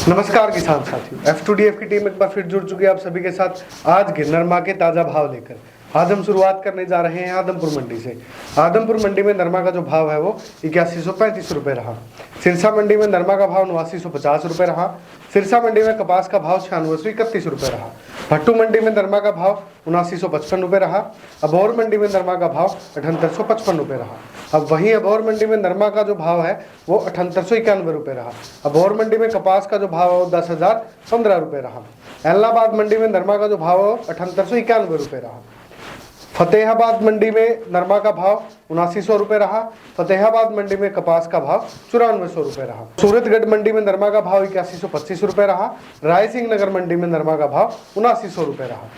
नमस्कार किसान साथियों, F2DF की टीम एक बार फिर जुड़ चुकी है आप सभी के साथ। आज के नरमा के ताज़ा भाव लेकर आज हम शुरुआत करने जा रहे हैं आदमपुर मंडी से। आदमपुर मंडी में नरमा का जो भाव है वो 8135 रुपये रहा। सिरसा मंडी में नरमा का भाव 8950 रुपये रहा। सिरसा मंडी में कपास का भाव 9631 रुपये रहा। भट्टू मंडी में नरमा का भाव 7955 रुपये रहा। अबोहर मंडी में नरमा का भाव 7855 रुपये रहा। अब वहीं अबोहर मंडी में नरमा का जो भाव है वो 7891 रुपये रहा। अबोहर मंडी में कपास का जो भाव है वो 10,015 रुपये रहा। एलनाबाद मंडी में नरमा का जो भाव है 7891 रुपये रहा। फतेहाबाद मंडी में नरमा का भाव 7900 रुपये रहा। फतेहाबाद मंडी में कपास का भाव 9400 रुपये रहा। सूरतगढ़ मंडी में नरमा का भाव 8125 रुपये रहा। रायसिंह नगर मंडी में नरमा का भाव 7900 रुपये रहा।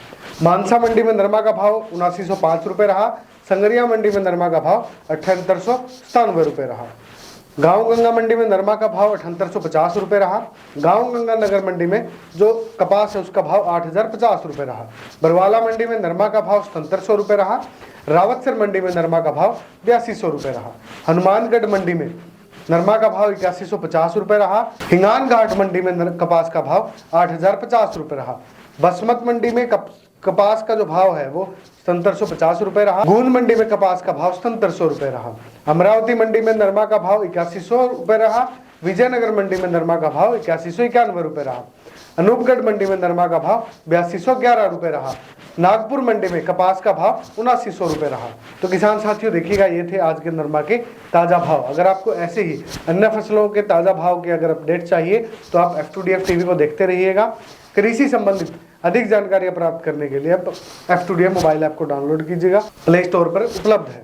मानसा मंडी में नरमा का भाव 7905 रुपये रहा। संगरिया मंडी में नरमा का भाव 7897 रुपये रहा। गांव गंगा मंडी में नरमा का भाव 7850 रुपये रहा। गांव गंगा नगर मंडी में जो कपास है उसका भाव 8050 रुपये रहा। बरवाला मंडी में नरमा का भाव 7700 रुपये रहा। रावतसर मंडी में नरमा का भाव 8200 रुपये रहा। हनुमानगढ़ मंडी में नरमा का भाव 8150 रुपये रहा। हिंगान घाट मंडी में कपास का भाव 8050 रुपये रहा। बसमत मंडी में कपास का जो भाव है वो 7750 रुपये रहा। गूंद मंडी में कपास का भाव 7700 रुपये रहा। अमरावती मंडी में नरमा का भाव 8100 रुपये रहा। विजयनगर मंडी में नरमा का भाव 8191 रुपये रहा। अनूपगढ़ मंडी में नरमा का भाव 8211 रुपये रहा। नागपुर मंडी में कपास का भाव 7900 रुपये रहा। तो किसान साथियों देखिएगा, ये थे आज के नरमा के ताज़ा भाव। अगर आपको ऐसे ही अन्य फसलों के ताज़ा भाव के अगर अपडेट चाहिए तो आप F2DF टीवी को देखते रहिएगा। कृषि संबंधित अधिक जानकारियाँ प्राप्त करने के लिए आप F2DF मोबाइल ऐप को डाउनलोड कीजिएगा, प्ले स्टोर पर उपलब्ध है।